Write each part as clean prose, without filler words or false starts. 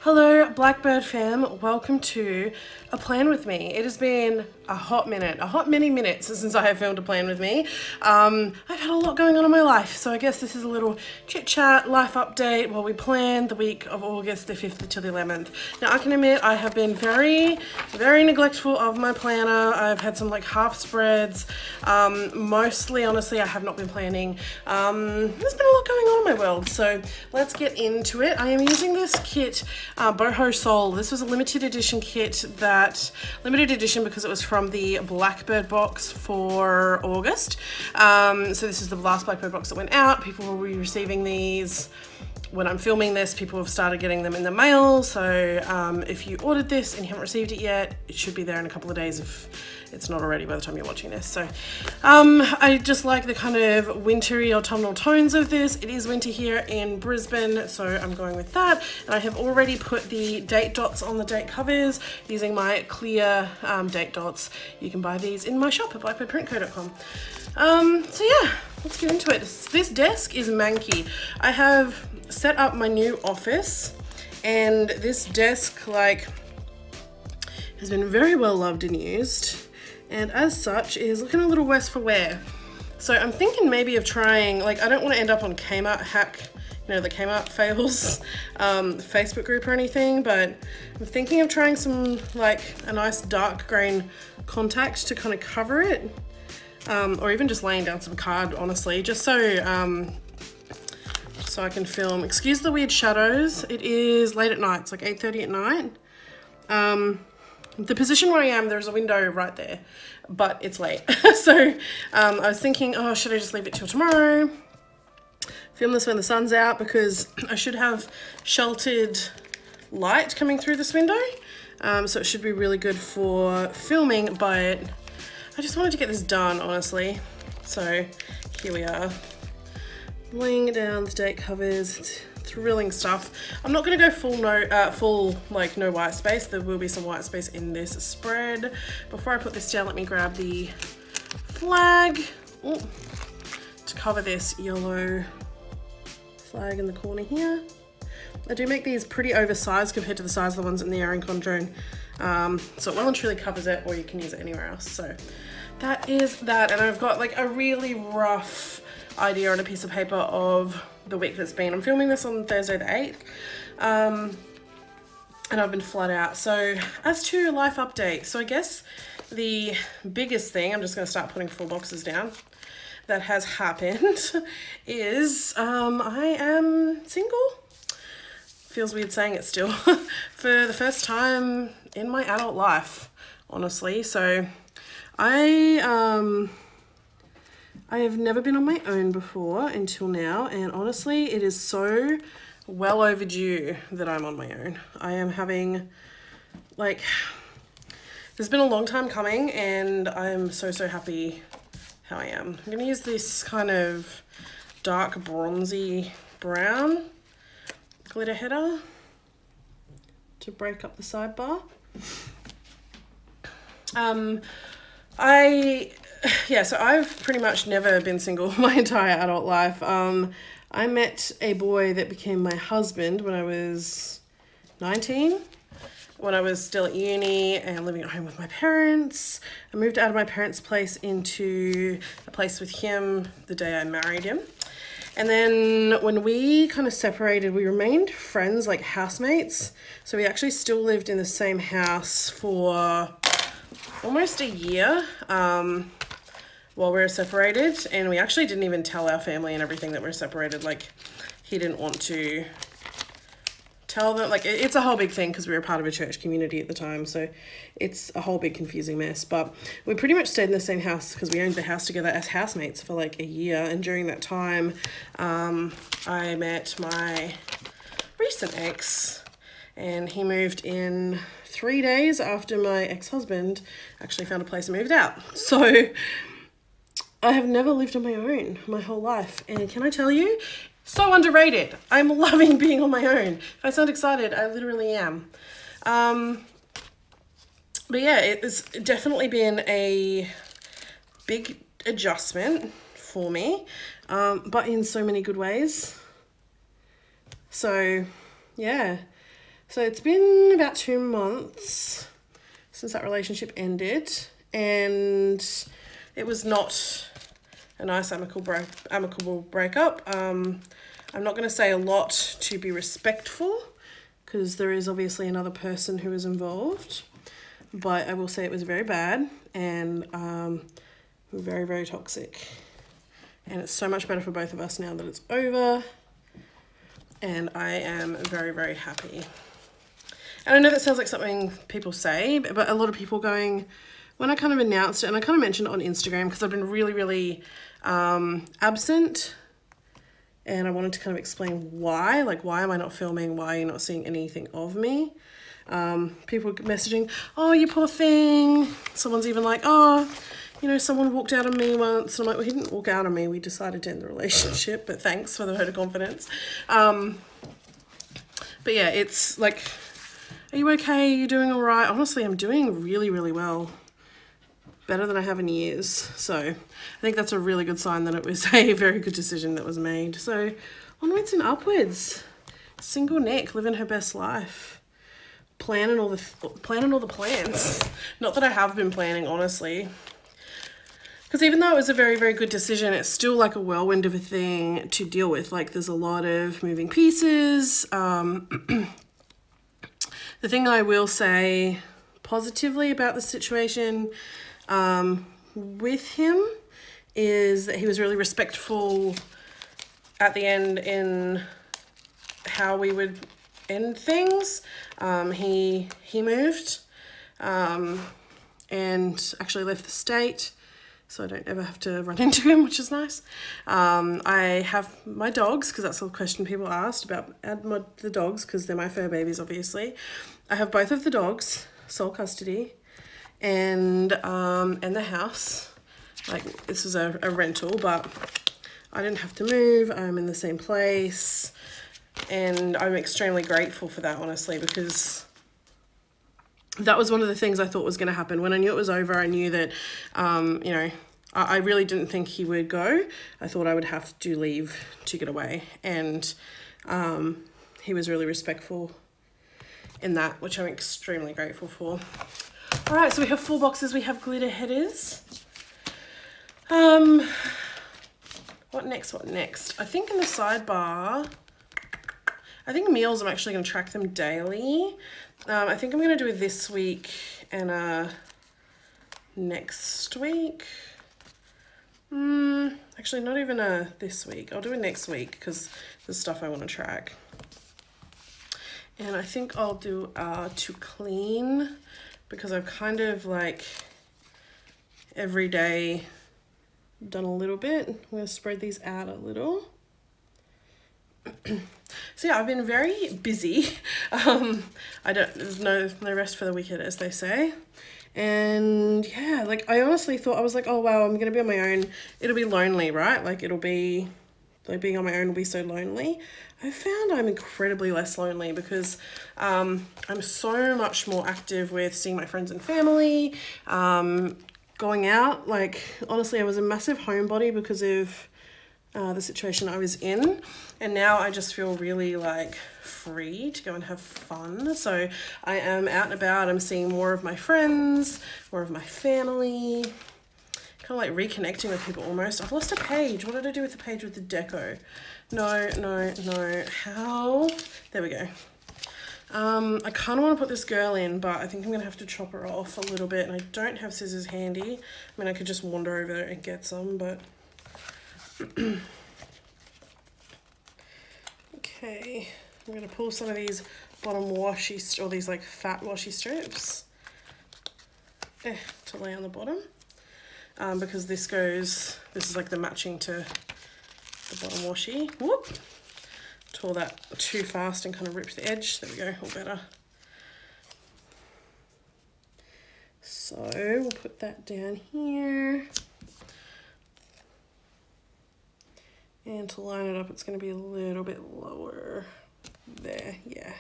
Hello Blackbird fam, welcome to A Plan With Me. It has been a hot many minutes since I have filmed A Plan With Me. I've had a lot going on in my life, so I guess this is a little chit chat, life update while we plan the week of August the 5th to the 11th. Now I can admit I have been very neglectful of my planner. I've had some like half spreads. Mostly honestly I have not been planning. There's been a lot going on in my world, so let's get into it. I am using this kit, Boho Soul. This was a limited edition kit limited edition because it was from the Blackbird box for August. So this is the last Blackbird box that went out. People will be receiving these when I'm filming this. People have started getting them in the mail. So if you ordered this and you haven't received it yet, it should be there in a couple of days if it's not already by the time you're watching this. So I just like the kind of wintry autumnal tones of this. It is winter here in Brisbane, so I'm going with that. And I have already put the date dots on the date covers using my clear date dots. You can buy these in my shop at blackbirdprintco.com. So yeah, let's get into it. This desk is manky. I have set up my new office, and this desk like has been very well loved and used, and as such is looking a little worse for wear. So I'm thinking maybe of trying, like, I don't want to end up on Kmart hack, you know, the Kmart fails Facebook group or anything, but I'm thinking of trying some like a nice dark grain contact to kind of cover it, or even just laying down some card, honestly, just so I can film. Excuse the weird shadows. It is late at night. It's like 8:30 at night. The position where I am, there's a window right there, but it's late. So I was thinking, oh, should I just leave it till tomorrow? Film this when the sun's out, because I should have sheltered light coming through this window. So it should be really good for filming, but I just wanted to get this done, honestly. So here we are, laying down the date covers. It's thrilling stuff. I'm not going to go full no white space. There will be some white space in this spread. Before I put this down, let me grab the flag to cover this yellow flag in the corner here. I do make these pretty oversized compared to the size of the ones in the Erin Con drone. So it well and truly covers it, or you can use it anywhere else. So that is that, and I've got like a really rough idea on a piece of paper of the week that's been. I'm filming this on Thursday the 8th, and I've been flat out. So as to life update, so I guess the biggest thing, I'm just going to start putting full boxes down, that has happened is I am single. Feels weird saying it still. For the first time in my adult life, honestly. So I have never been on my own before until now, and honestly it is so well overdue that I'm on my own. I am having, like, there's been a long time coming, and I'm so happy how I am. I'm gonna use this kind of dark bronzy brown glitter header to break up the sidebar. So I've pretty much never been single my entire adult life. I met a boy that became my husband when I was 19, when I was still at uni and living at home with my parents. I moved out of my parents' place into a place with him the day I married him. And then when we kind of separated, we remained friends, like housemates. So we actually still lived in the same house for almost a year while we were separated, and we actually didn't even tell our family and everything that we're separated. Like, he didn't want to tell them. Like, it's a whole big thing because we were part of a church community at the time, so it's a whole big confusing mess. But we pretty much stayed in the same house because we owned the house together as housemates for like a year, and during that time I met my recent ex, and he moved in 3 days after my ex-husband actually found a place and moved out. So I have never lived on my own my whole life, and can I tell you, so underrated. I'm loving being on my own. If I sound excited, I literally am. But yeah, it's definitely been a big adjustment for me, but in so many good ways. So yeah, So it's been about 2 months since that relationship ended, and it was not a nice amicable breakup. I'm not going to say a lot to be respectful, because there is obviously another person who is involved, but I will say it was very bad and very, very toxic. And it's so much better for both of us now that it's over, and I am very, very happy. And I know that sounds like something people say, but a lot of people going, when I kind of announced it, and I kind of mentioned it on Instagram because I've been really, really absent, and I wanted to kind of explain why. Like, why am I not filming? Why are you not seeing anything of me? People messaging, oh, you poor thing. Someone's even like, oh, you know, someone walked out on me once. And I'm like, well, he didn't walk out on me. We decided to end the relationship, but thanks for the vote of confidence. But yeah, it's like, are you okay? Are you doing all right? Honestly, I'm doing really, really well. Better than I have in years. So I think that's a really good sign that it was a very good decision that was made. So onwards and upwards. Single neck, living her best life. Planning all the plans. Not that I have been planning, honestly. Because even though it was a very, very good decision, it's still like a whirlwind of a thing to deal with. Like, there's a lot of moving pieces. The thing I will say positively about the situation with him is that he was really respectful at the end in how we would end things. He moved and actually left the state, so I don't ever have to run into him, which is nice. I have my dogs, because that's the question people asked about the dogs, because they're my fur babies, obviously. I have both of the dogs, sole custody, and the house. Like, this was a rental, but I didn't have to move. I'm in the same place, and I'm extremely grateful for that, honestly, because that was one of the things I thought was going to happen. When I knew it was over, I knew that, you know, I really didn't think he would go. I thought I would have to leave to get away, and he was really respectful in that, which I'm extremely grateful for. All right, so we have 4 boxes. We have glitter headers. What next? I think in the sidebar, I think meals, I'm actually going to track them daily. I think I'm going to do it this week and next week. Actually, not even this week. I'll do it next week because there's stuff I want to track. And I think I'll do to clean, because I've kind of like every day done a little bit. I'm going to spread these out a little. So yeah, I've been very busy. There's no rest for the wicked, as they say. And yeah, like, I honestly thought, I was like, oh wow, I'm going to be on my own. It'll be lonely, right? Like, it'll be, like, being on my own will be so lonely. I found I'm incredibly less lonely because I'm so much more active with seeing my friends and family, going out. Like, honestly, I was a massive homebody because of the situation I was in, and now I just feel really like free to go and have fun. So I am out and about. I'm seeing more of my friends, more of my family, kind of like reconnecting with people almost. I've lost a page. What did I do with the page with the deco? No. How? There we go. I kind of want to put this girl in, but I think I'm going to have to chop her off a little bit, and I don't have scissors handy. I mean, I could just wander over there and get some, but okay, I'm going to pull some of these bottom washi, or these like fat washi strips to lay on the bottom, because this is like the matching to the bottom washi. Whoop! Tore that too fast and kind of ripped the edge. There we go, all better. So we'll put that down here. And to line it up, it's going to be a little bit lower there, yeah.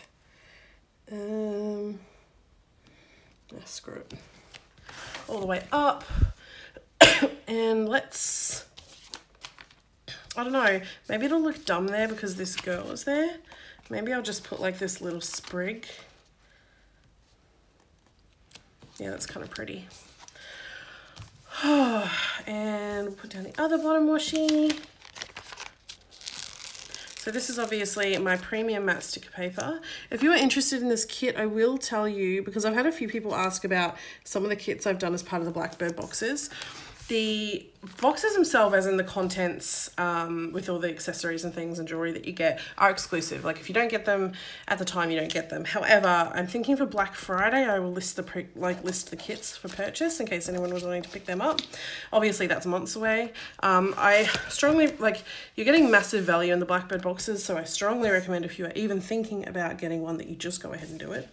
Screw it. All the way up. And let's, I don't know, maybe it'll look dumb there because this girl is there, Maybe I'll just put like this little sprig. Yeah, that's kind of pretty. And we'll put down the other bottom washi. So this is obviously my premium matte sticker paper. If you are interested in this kit, I will tell you, because I've had a few people ask about some of the kits I've done as part of the Blackbird boxes. The boxes themselves, as in the contents with all the accessories and things and jewelry that you get, are exclusive. Like if you don't get them at the time, you don't get them. However, I'm thinking for Black Friday, I will list the kits for purchase in case anyone was wanting to pick them up. Obviously, that's months away. I strongly, like, you're getting massive value in the Blackbird boxes, so I strongly recommend if you are even thinking about getting one that you just go ahead and do it.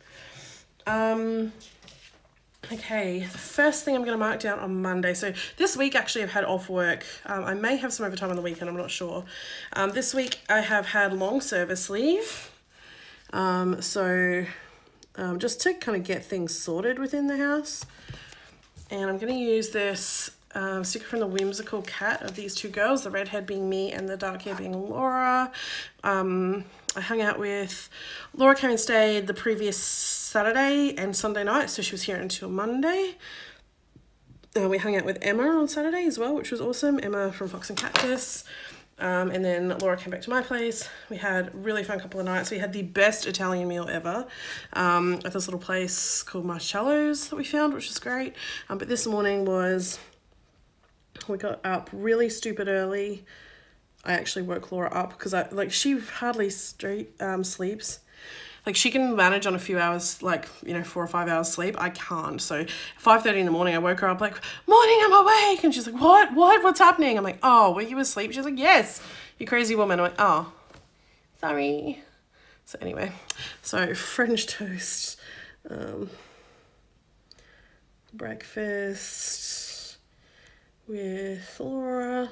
Okay, the first thing I'm going to mark down on Monday. So this week actually I've had off work. I may have some overtime on the weekend, I'm not sure. This week I have had long service leave. Just to kind of get things sorted within the house. And I'm going to use this sticker from the Whimsical Cat of these two girls, the redhead being me and the dark hair being Laura. I hung out with Laura, came and stayed the previous Saturday and Sunday night, so she was here until Monday. We hung out with Emma on Saturday as well, which was awesome. Emma from Fox and Cactus. And then Laura came back to my place. We had a really fun couple of nights. We had the best Italian meal ever at this little place called Marcello's that we found, which was great. But this morning we got up really stupid early. I actually woke Laura up because she hardly sleeps. Like she can manage on a few hours, 4 or 5 hours sleep. I can't. So 5:30 in the morning, I woke her up like, morning, I'm awake. And she's like, what's happening? I'm like, oh, were you asleep? She's like, yes, you crazy woman. I'm like, oh, sorry. So anyway, so French toast, breakfast with Laura.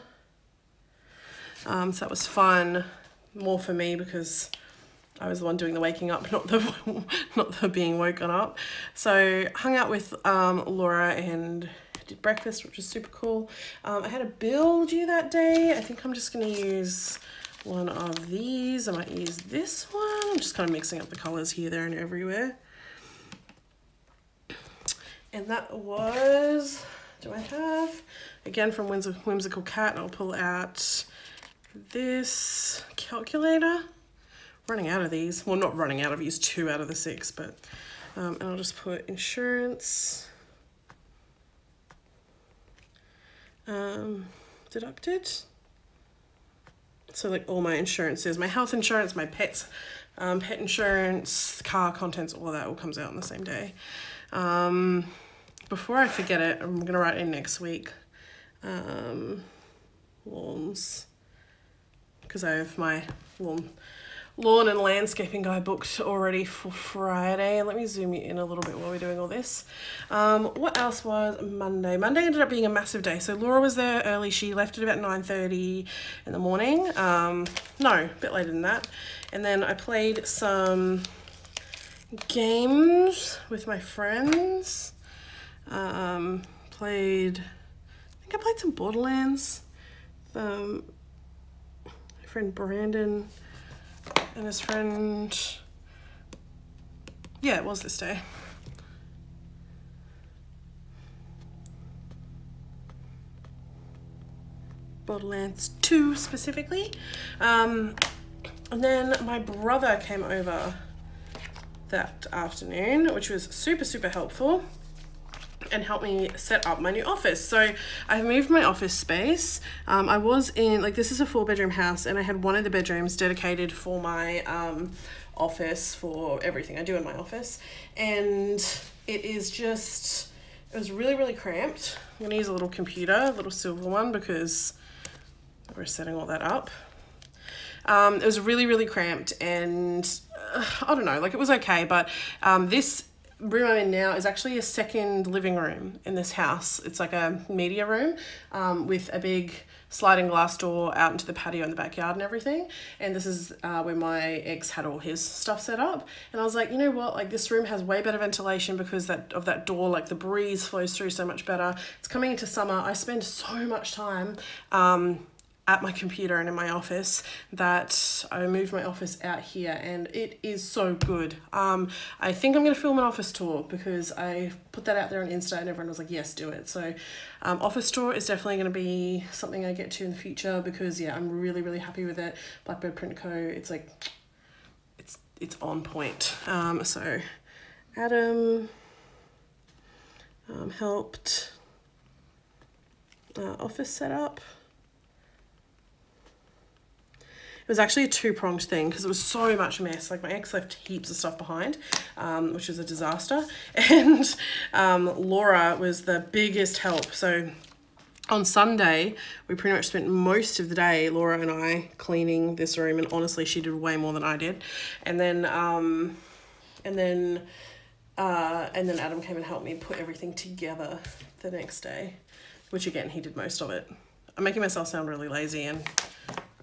So that was fun, more for me because I was the one doing the waking up, not the being woken up. So hung out with Laura and did breakfast, which was super cool. I had a bill due that day. I think I'm just going to use one of these. I might use this one. I'm just kind of mixing up the colors here, there, and everywhere. And that was, do I have, again from Whimsical Cat, I'll pull out this calculator. Running out of these. Well, not running out, I've used 2 out of the 6, but, and I'll just put insurance, deducted. So like all my insurances, my health insurance, my pets, pet insurance, car contents, all of that all comes out on the same day. Before I forget it, I'm going to write in next week, lawns, because I have my lawn and landscaping guy booked already for Friday. Let me zoom you in a little bit while we're doing all this. What else was Monday? Monday ended up being a massive day. So Laura was there early. She left at about 9:30 in the morning. No, a bit later than that. And then I played some games with my friends. I think I played some Borderlands. My friend Brandon and his friend, yeah, it was this day. Borderlands 2 specifically. And then my brother came over that afternoon, which was super, super helpful, and helped me set up my new office. So I moved my office space. I was in, this is a 4-bedroom house, and I had one of the bedrooms dedicated for my office, for everything I do in my office. And it was really, really cramped. I'm gonna use a little computer, a little silver one, because we're setting all that up. It was really, really cramped, and I don't know, it was okay, but this room I'm in now is actually a second living room in this house. It's like a media room with a big sliding glass door out into the patio and the backyard and everything. And this is where my ex had all his stuff set up. And I was like, you know what, this room has way better ventilation because of that door, the breeze flows through so much better. It's coming into summer. I spend so much time at my computer and in my office that I moved my office out here, and it is so good. I think I'm going to film an office tour because I put that out there on Insta and everyone was like, yes, do it. So office tour is definitely going to be something I get to in the future because yeah, I'm really, really happy with it. Blackbird Print Co. It's like, it's on point. So Adam helped office setup. It was actually a two-pronged thing because it was so much mess. Like, my ex left heaps of stuff behind, which was a disaster. And Laura was the biggest help. So on Sunday, we pretty much spent most of the day, Laura and I, cleaning this room. And honestly, she did way more than I did. And then Adam came and helped me put everything together the next day, which again, he did most of it. I'm making myself sound really lazy and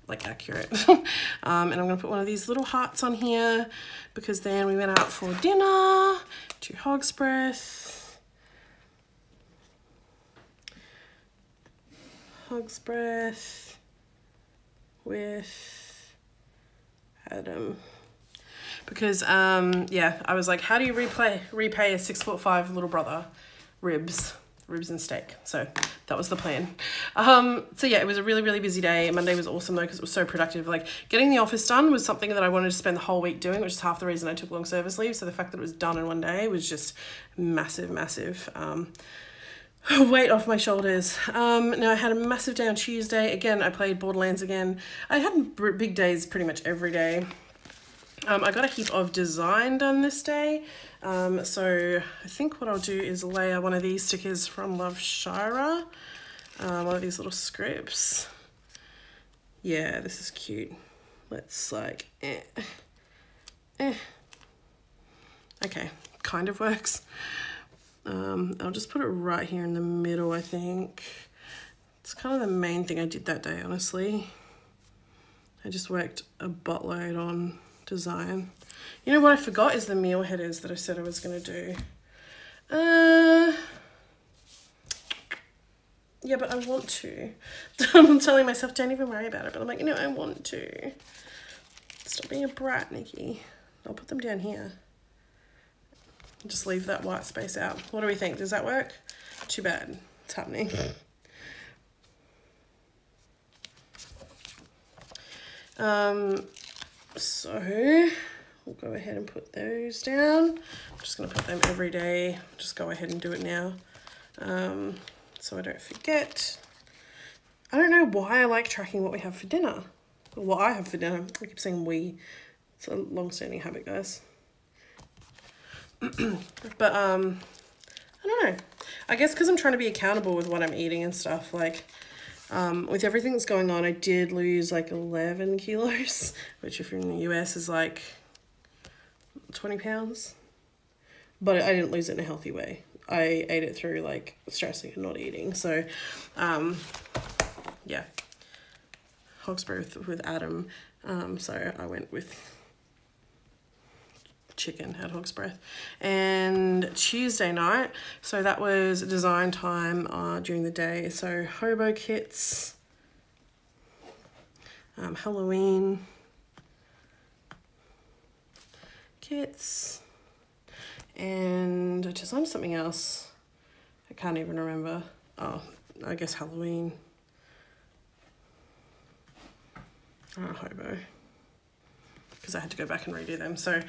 like accurate. And I'm gonna put one of these little hearts on here because then we went out for dinner to Hog's Breath. Hog's Breath with Adam. Because yeah, I was like, how do you repay a 6'5" little brother? Ribs and steak. So that was the plan. So yeah, it was a really, really busy day. Monday was awesome though because it was so productive. Like, getting the office done was something that I wanted to spend the whole week doing, which is half the reason I took long service leave. So the fact that it was done in one day was just massive weight off my shoulders. Now I had a massive day on Tuesday. Again, I played Borderlands again. I had big days pretty much every day. I got a heap of design done this day. So I think what I'll do is layer one of these stickers from Love Shira. One of these little scripts. Yeah, this is cute. Let's like, Okay, kind of works. I'll just put it right here in the middle, I think. It's kind of the main thing I did that day, honestly. I just worked a buttload on design. You know what I forgot is the meal headers that I said I was going to do. Yeah, but I want to. I'm telling myself, don't even worry about it. But I'm like, you know, I want to. Stop being a brat, Nikki. I'll put them down here. Just leave that white space out. What do we think? Does that work? Too bad. It's happening. So we'll go ahead and put those down. I'm just going to put them every day. Just go ahead and do it now. So I don't forget. I don't know why I like tracking what we have for dinner. Or what I have for dinner. I keep saying we. It's a long-standing habit, guys. But I don't know. I guess because I'm trying to be accountable with what I'm eating and stuff. Like, with everything that's going on, I did lose like 11 kilos, which if you're in the US is like 20 pounds. But I didn't lose it in a healthy way. I ate it through like stressing and not eating. So, yeah. Hog's Breath with Adam. So I went with chicken at Hog's Breath. And Tuesday night, so that was design time during the day. So hobo kits, Halloween kits, and I designed something else. I can't even remember. Oh, I guess Halloween. Hobo. Because I had to go back and redo them. So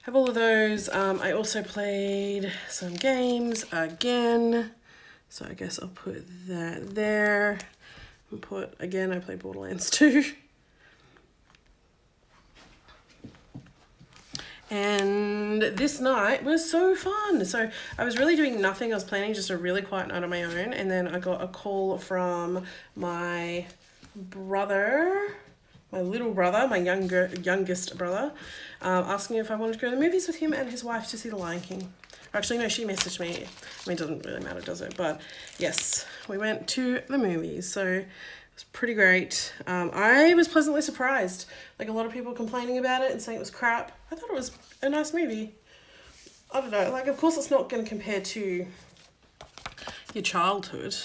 have all of those. I also played some games again. So I guess I'll put that there. And put, again, I played Borderlands 2. And this night was so fun. So I was really doing nothing. I was planning just a really quiet night on my own. And then I got a call from my brother, my little brother, my youngest brother, asking if I wanted to go to the movies with him and his wife to see The Lion King. Actually, no, she messaged me. I mean, it doesn't really matter, does it? But yes, we went to the movies. So it was pretty great. I was pleasantly surprised. Like, a lot of people complaining about it and saying it was crap. I thought it was a nice movie. I don't know. Like, of course, it's not going to compare to your childhood.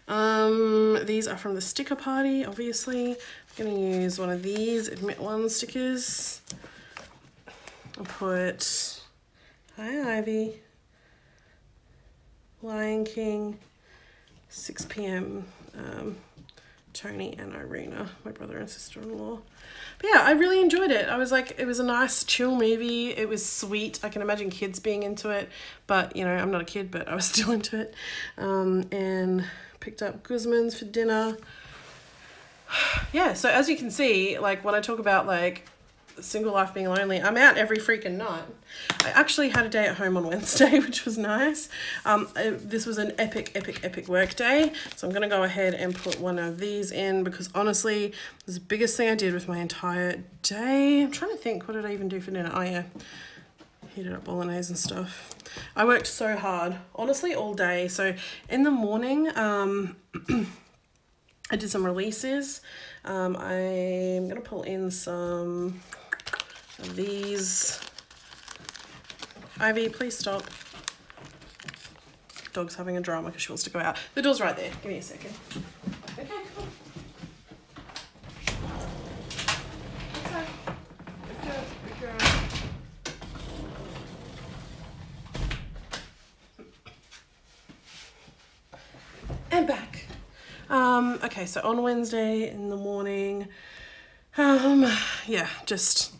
These are from the sticker party, obviously. I'm going to use one of these Admit One stickers. I'll put, hi Ivy, Lion King, 6 p.m, Tony and Irina, my brother and sister-in-law. But yeah, I really enjoyed it. I was like, it was a nice chill movie. It was sweet. I can imagine kids being into it, but you know, I'm not a kid, but I was still into it. And picked up Guzman's for dinner. Yeah, so as you can see, like when I talk about like single life being lonely, I'm out every freaking night. I actually had a day at home on Wednesday, which was nice. This was an epic work day, so I'm gonna go ahead and put one of these in because honestly, it was the biggest thing I did with my entire day. I'm trying to think, what did I even do for dinner? Oh yeah, heated up bolognese and stuff. I worked so hard, honestly, all day. So in the morning, I did some releases. I'm gonna pull in some of these. Ivy, please stop. Dog's having a drama because she wants to go out. The door's right there. Give me a second. Okay, cool. What's that? Good girl. And back. Okay, so on Wednesday in the morning, yeah, just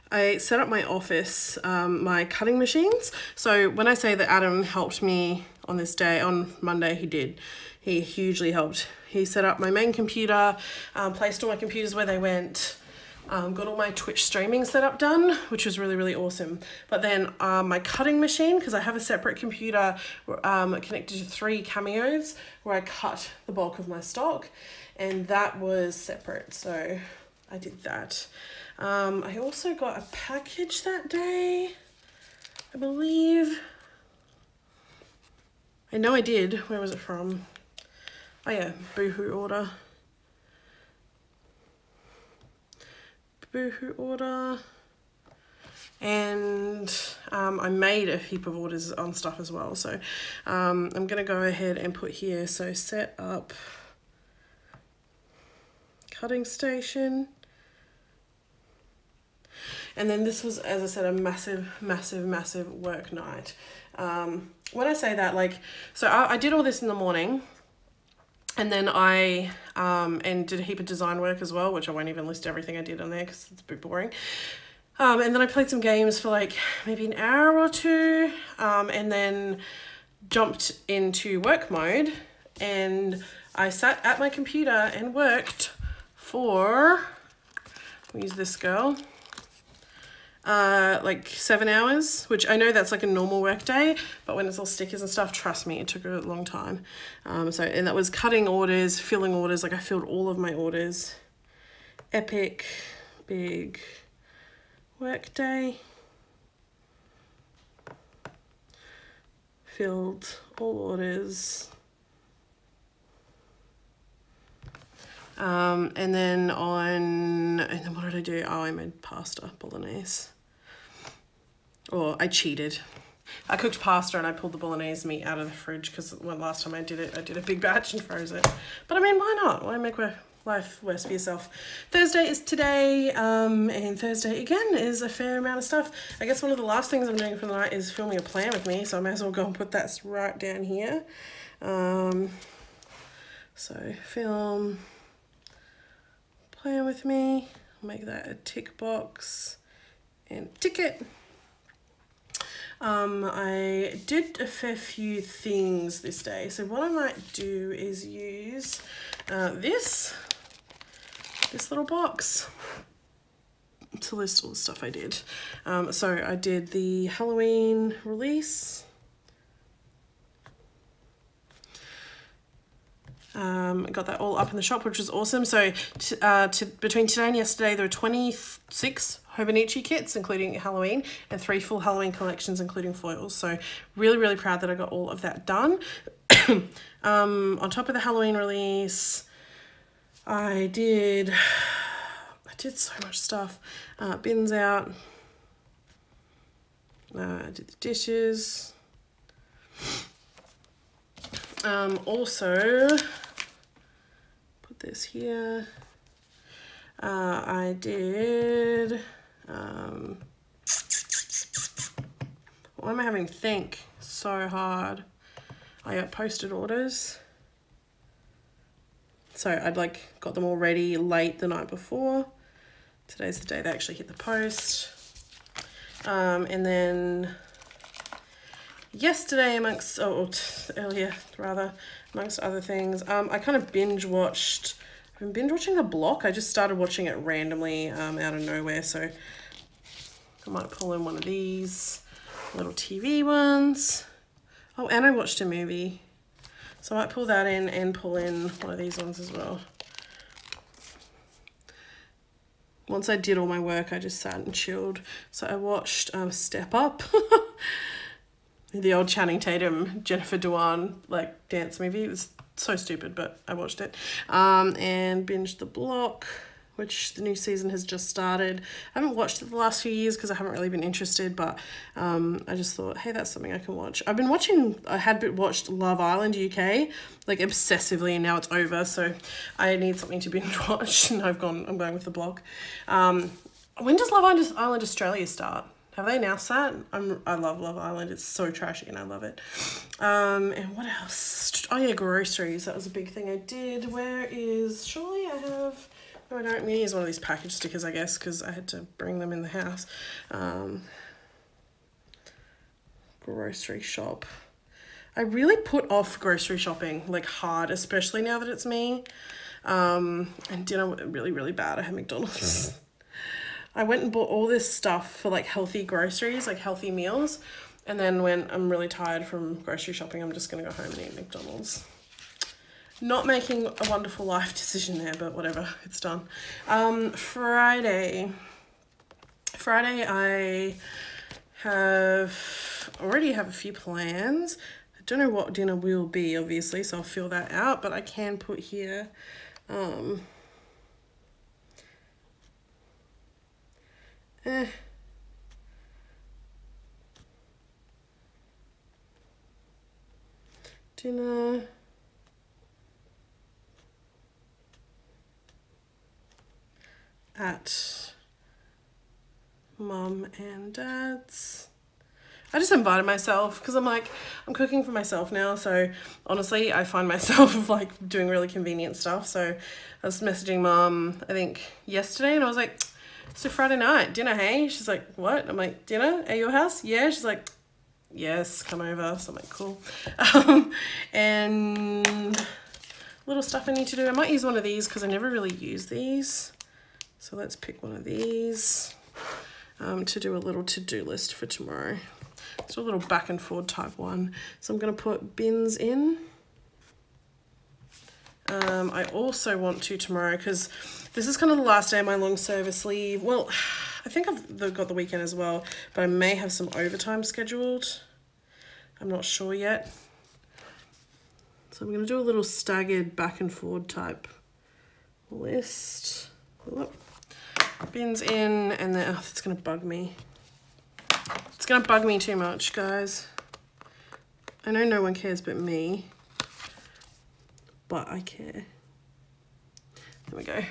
I set up my office, my cutting machines. So when I say that Adam helped me on this day, on Monday, he did. He hugely helped. He set up my main computer, placed all my computers where they went, got all my Twitch streaming setup done, which was really awesome. But then my cutting machine, because I have a separate computer connected to 3 Cameos where I cut the bulk of my stock, and that was separate. So I did that. I also got a package that day, I believe. I know I did. Where was it from? Oh yeah, Booho order. Booho order. And I made a heap of orders on stuff as well. So I'm going to go ahead and put here, so set up cutting station. And then this was, as I said, a massive work night. When I say that, like, so I did all this in the morning, and then I and did a heap of design work as well, which I won't even list everything I did on there because it's a bit boring. And then I played some games for like maybe an hour or two, and then jumped into work mode, and I sat at my computer and worked for, we'll use this girl, like 7 hours, which I know that's like a normal work day, but when it's all stickers and stuff, trust me, it took a long time. And that was cutting orders, filling orders, like I filled all of my orders. Epic, big work day. Filled all orders. And then what did I do? Oh, I made pasta bolognese. Or I cheated. I cooked pasta and I pulled the bolognese meat out of the fridge because when last time I did it, I did a big batch and froze it. But I mean, why not? Why make life worse for yourself? Thursday is today, and Thursday again is a fair amount of stuff. I guess one of the last things I'm doing for the night is filming a plan with me, so I may as well go and put that right down here. So film plan with me, I'll make that a tick box and ticket. I did a fair few things this day, so what I might do is use this little box to list all the stuff I did. So I did the Halloween release. Got that all up in the shop, which was awesome. So between today and yesterday, there were 26 Hobonichi kits, including Halloween, and 3 full Halloween collections, including foils. So really proud that I got all of that done. On top of the Halloween release, I did so much stuff. Bins out. I did the dishes. Also, put this here. I did, why am I having to think so hard? I got posted orders. So I'd like got them all ready late the night before. Today's the day they actually hit the post. And then yesterday earlier rather, amongst other things, I kind of I've been binge watching The Block. I just started watching it randomly out of nowhere, so I might pull in one of these little TV ones. Oh, and I watched a movie. So I might pull that in and pull in one of these ones as well. Once I did all my work, I just sat and chilled. So I watched Step Up, the old Channing Tatum, Jennifer Dewan like dance movie. It was so stupid, but I watched it. And binged The Block, which the new season has just started. I haven't watched it the last few years because I haven't really been interested, but I just thought, hey, that's something I can watch. I had watched Love Island UK, like obsessively, and now it's over, so I need something to binge watch, and I'm going with The Block. When does Love Island Australia start? Have they now started? I love Love Island. It's so trashy and I love it. And what else? Oh yeah, groceries. That was a big thing I did. Surely I have... No, I don't. I'm going to use one of these package stickers, I guess, because I had to bring them in the house. Grocery shop. I really put off grocery shopping, like hard, especially now that it's me. And dinner was really, really bad. I had McDonald's. I went and bought all this stuff for like healthy groceries, like healthy meals. And then when I'm really tired from grocery shopping, I'm just going to go home and eat McDonald's. Not making a wonderful life decision there, but whatever, it's done. Friday I already have a few plans. I don't know what dinner will be, obviously, so I'll fill that out, but I can put here, dinner. At Mum and Dad's. I just invited myself because I'm cooking for myself now, so honestly I find myself like doing really convenient stuff. So I was messaging Mum I think yesterday and I was like, so Friday night dinner, hey? She's like, what? I'm like, dinner at your house? Yeah. She's like, yes, come over. So I'm like, cool. And little stuff I need to do. I might use one of these because I never really use these. So let's pick one of these to do a little to-do list for tomorrow. So a little back and forward type one. So I'm going to put bins in. I also want to tomorrow, because this is kind of the last day of my long service leave. Well, I think I've got the weekend as well, but I may have some overtime scheduled. I'm not sure yet. So I'm going to do a little staggered back and forward type list. Whoop. Bins in, and then, oh, it's going to bug me. It's going to bug me too much, guys. I know no one cares but me, but I care. There we go.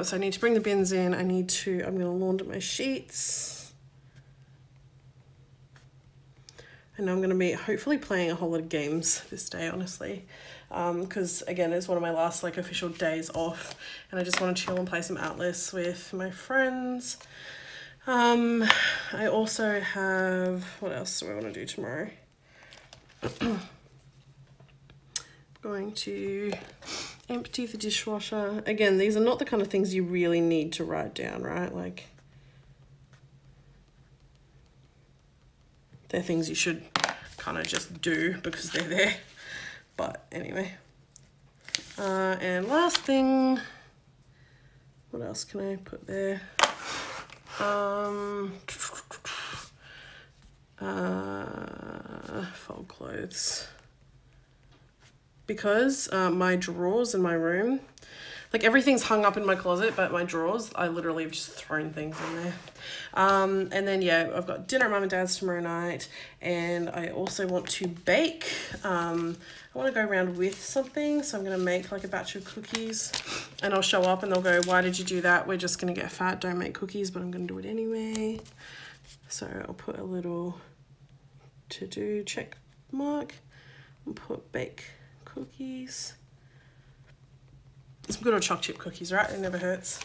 So I need to bring the bins in. I'm going to launder my sheets. And I'm going to be hopefully playing a whole lot of games this day, honestly. Because again, it's one of my last like official days off, and I just want to chill and play some Atlas with my friends. I also have, what else do I want to do tomorrow? Going to empty the dishwasher. Again, these are not the kind of things you really need to write down, right? Like, they're things you should kind of just do because they're there. But anyway. And last thing, what else can I put there? Fold clothes. Because my drawers in my room, like everything's hung up in my closet, but my drawers, I literally have just thrown things in there. And then yeah, I've got dinner at Mum and Dad's tomorrow night, and I also want to bake. I want to go around with something, so I'm going to make like a batch of cookies, and I'll show up and they'll go, why did you do that? We're just going to get fat, don't make cookies, but I'm going to do it anyway. So I'll put a little to-do check mark and put bake cookies. Some good old choc chip cookies, right? It never hurts.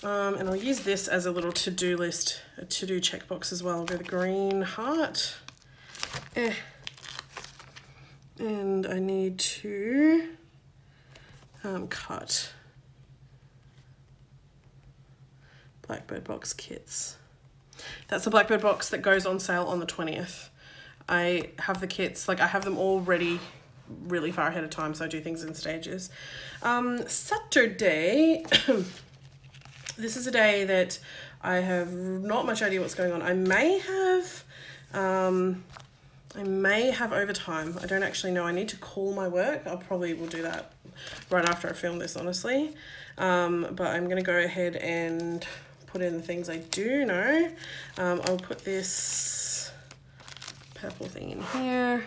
And I'll use this as a little to-do list, a to-do checkbox as well. I'll go the green heart. And I need to cut Blackbird box kits. That's the Blackbird box that goes on sale on the 20th. I have the kits, like I have them all ready really far ahead of time, so I do things in stages. Saturday, this is a day that I have not much idea what's going on. I may have overtime. I don't actually know. I need to call my work. I probably will do that right after I film this, honestly. But I'm gonna go ahead and put in the things I do know. I'll put this purple thing in here.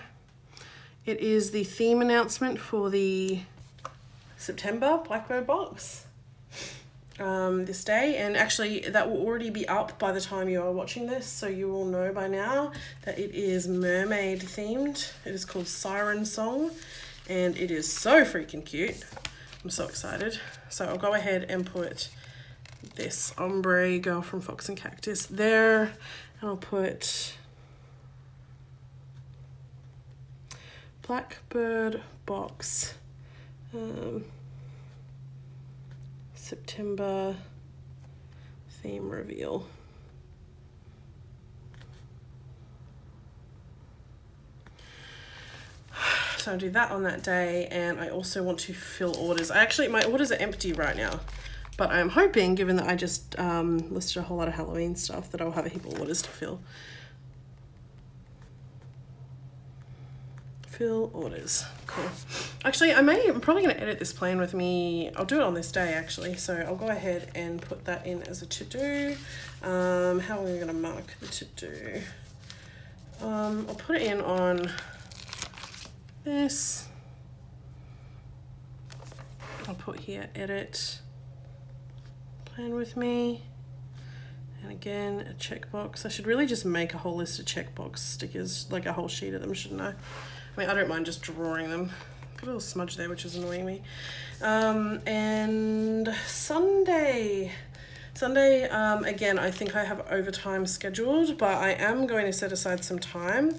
It is the theme announcement for the September Blackbird box this day, and actually that will already be up by the time you are watching this, so you will know by now that it is mermaid themed. It is called Siren Song, and it is so freaking cute. I'm so excited. So I'll go ahead and put this ombre girl from Fox and Cactus there, and I'll put Blackbird box September theme reveal. So I'll do that on that day, and I also want to fill orders. My orders are empty right now, but I'm hoping, given that I just listed a whole lot of Halloween stuff, that I'll have a heap of orders to fill. Fill orders. Cool. Actually, I'm probably going to edit this plan with me. I'll do it on this day, actually. So I'll go ahead and put that in as a to-do. How are we going to mark the to-do? I'll put it in on this. I'll put here, edit, plan with me. And again, a checkbox. I should really just make a whole list of checkbox stickers, like a whole sheet of them, shouldn't I? I mean, I don't mind just drawing them. Got a little smudge there, which is annoying me. And Sunday, again, I think I have overtime scheduled, but I am going to set aside some time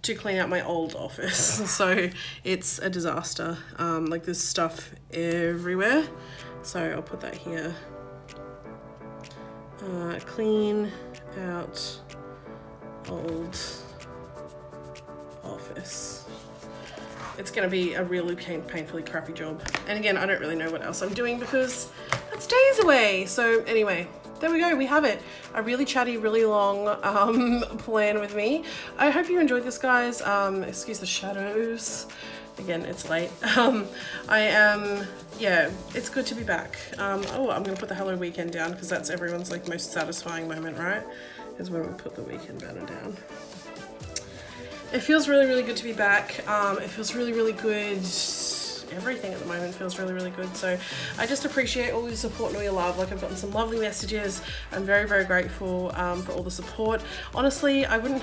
to clean out my old office. So it's a disaster. Like there's stuff everywhere. So I'll put that here. Clean out old office. It's gonna be a really painfully crappy job, and again, I don't really know what else I'm doing because that's days away. So anyway, there we go, we have it. A really chatty, really long plan with me. I hope you enjoyed this, guys. Excuse the shadows, again, it's late. Yeah, it's good to be back. Oh, I'm gonna put the Hello Weekend down because that's everyone's like most satisfying moment, right? Is when we put the weekend banner down. It feels really, really good to be back. It feels really, really good. Everything at the moment feels really, really good. So I just appreciate all your support and all your love. Like, I've gotten some lovely messages. I'm very, very grateful for all the support. Honestly, I probably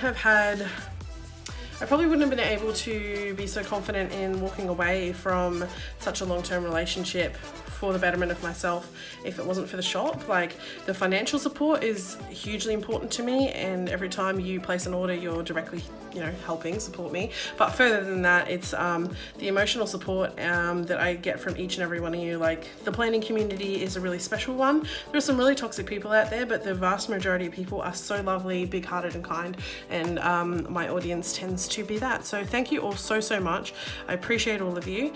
wouldn't have been able to be so confident in walking away from such a long-term relationship for the betterment of myself if it wasn't for the shop. Like, the financial support is hugely important to me, and every time you place an order, you're directly, you know, helping support me. But further than that, it's the emotional support that I get from each and every one of you. Like, the planning community is a really special one. There are some really toxic people out there, but the vast majority of people are so lovely, big-hearted and kind, and my audience tends to be that. So thank you all so, so much. I appreciate all of you.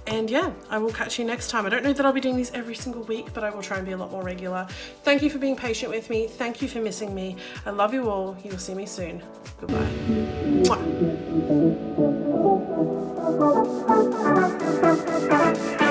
And yeah, I will catch you next time. I don't know that I'll be doing these every single week, but I will try and be a lot more regular. Thank you for being patient with me. Thank you for missing me. I love you all. You'll see me soon. Goodbye. Mwah.